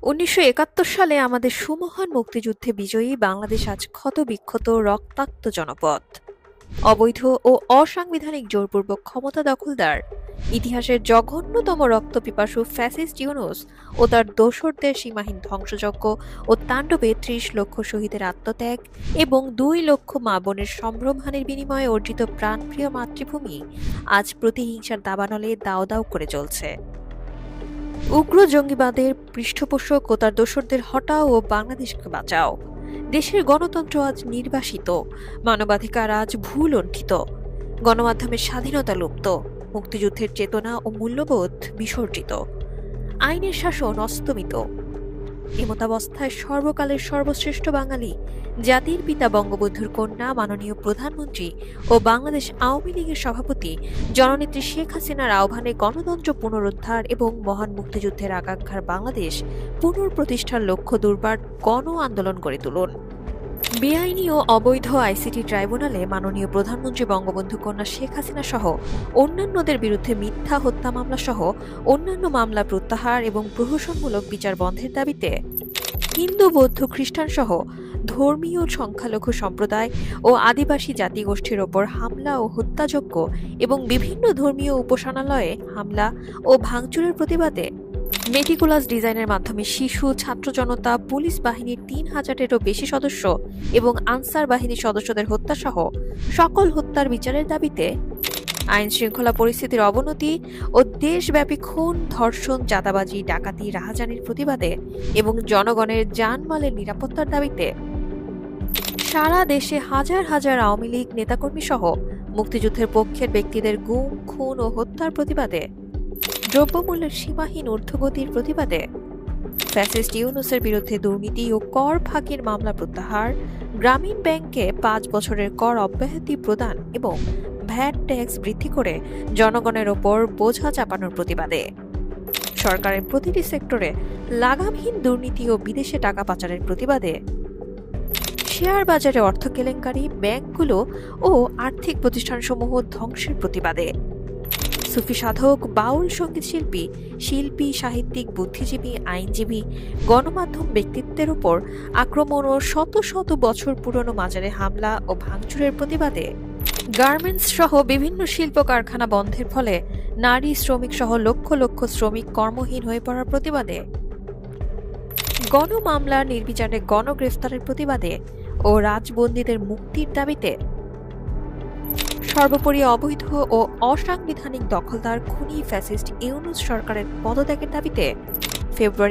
১৯৭১ সালে আমাদের সুমহান মুক্তিযুদ্ধে বিজয়ী বাংলাদেশ আজ ক্ষত-বিক্ষত রক্তাক্ত জনপদ। অবৈধ ও অসাংবিধানিক জোরপূর্বক ক্ষমতা দখলদার, ইতিহাসের জঘন্যতম রক্তপিপাসু ফ্যাসিস্ট ইউনূস ও তার দোসরদের সীমাহীন ধ্বংসযজ্ঞ ও তাণ্ডবে ৩০ লক্ষ শহীদের আত্মত্যাগ এবং ২ লক্ষ মা-বোনের সম্ভ্রমহানির বিনিময়ে অর্জিত প্রাণপ্রিয় মাতৃভূমি আজ প্রতিহিংসার দাবানলে দাউ দাউ করে চলছে। উগ্র জঙ্গিবাদের পৃষ্ঠপোষক ও তার দোসরদের হটাও ও বাংলাদেশকে বাঁচাও। দেশের গণতন্ত্র আজ নির্বাসিত, মানবাধিকার আজ ভুলণ্ঠিত, গণমাধ্যমের স্বাধীনতা লুপ্ত, মুক্তিযুদ্ধের চেতনা ও মূল্যবোধ বিসর্জিত, আইনের শাসন অস্তমিত। এমতাবস্থায় সর্বকালের সর্বশ্রেষ্ঠ বাঙালি, জাতির পিতা বঙ্গবন্ধুর কন্যা মাননীয় প্রধানমন্ত্রী ও বাংলাদেশ আওয়ামী লীগের সভাপতি জননেত্রী শেখ হাসিনার আহ্বানে গণতন্ত্র পুনরুদ্ধার এবং মহান মুক্তিযুদ্ধের আকাঙ্ক্ষার বাংলাদেশ পুনঃপ্রতিষ্ঠার লক্ষ্য দুর্বার গণ আন্দোলন গড়ে তুলুন। বেআইনি ও অবৈধ আইসিটি ট্রাইব্যুনালে মাননীয় প্রধানমন্ত্রী বঙ্গবন্ধু কন্যা শেখ হাসিনা সহ অন্যান্যদের বিরুদ্ধে মিথ্যা হত্যা মামলা সহ অন্যান্য মামলা প্রত্যাহার এবং প্রহসনমূলক বিচার বন্ধের দাবিতে হিন্দু, বৌদ্ধ, খ্রিস্টান সহ ধর্মীয় সংখ্যালঘু সম্প্রদায় ও আদিবাসী জাতিগোষ্ঠীর ওপর হামলা ও হত্যাযজ্ঞ এবং বিভিন্ন ধর্মীয় উপাসনালয়ে হামলা ও ভাঙচুরের প্রতিবাদে মেটিকুলাস ডিজাইনের মাধ্যমে শিশু, ছাত্র জনতা, পুলিশ বাহিনীর ৩,০০০-এরও বেশি সদস্য এবং আনসার বাহিনীর সদস্যদের হত্যাসহ সকল হত্যার বিচারের দাবিতে আইন শৃঙ্খলা পরিস্থিতির অবনতি ও দেশব্যাপী খুন, ধর্ষণ, চাঁদাবাজি, ডাকাতি, রাহাজানির প্রতিবাদে এবং জনগণের জানমালের নিরাপত্তার দাবিতে সারা দেশে হাজার হাজার আওয়ামী লীগ নেতাকর্মী সহ মুক্তিযুদ্ধের পক্ষের ব্যক্তিদের গুম, খুন ও হত্যার প্রতিবাদে, দ্রব্যমূল্যের সীমাহীন ঊর্ধ্বগতির প্রতিবাদে, ফ্যাসিস্ট ইউনূসের বিরুদ্ধে দুর্নীতি ও কর ফাঁকির মামলা প্রত্যাহার, গ্রামীণ ব্যাংকে ৫ বছরের কর অব্যাহতি প্রদান এবং ভ্যাট ট্যাক্স বৃদ্ধি করে জনগণের ওপর বোঝা চাপানোর প্রতিবাদে, সরকারের প্রতিটি সেক্টরে লাগামহীন দুর্নীতি ও বিদেশে টাকা পাচারের প্রতিবাদে, শেয়ার বাজারে অর্থ কেলেঙ্কারি, ব্যাংকগুলো ও আর্থিক প্রতিষ্ঠানসমূহ ধ্বংসের প্রতিবাদে, সুফি সাধক, বাউল সঙ্গীতশিল্পী, শিল্পী, সাহিত্যিক, বুদ্ধিজীবী, আইনজীবী, গণমাধ্যম ব্যক্তিত্বের উপর আক্রমণ ও শত শত বছর পুরনো মাজারে হামলা ও ভাঙচুরের প্রতিবাদে, গার্মেন্টস সহ বিভিন্ন শিল্প কারখানা বন্ধের ফলে নারী শ্রমিক সহ লক্ষ লক্ষ শ্রমিক কর্মহীন হয়ে পড়ার প্রতিবাদে, গণমামলার নির্বিচারে গণগ্রেফতারের প্রতিবাদে ও রাজবন্দীদের মুক্তির দাবিতে, সর্বোপরি অবৈধ ও অসাংবিধানিক দখলদার খুনি ফ্যাসিস্ট ইউনূস সরকারের পদত্যাগের দাবিতে ফেব্রুয়ারি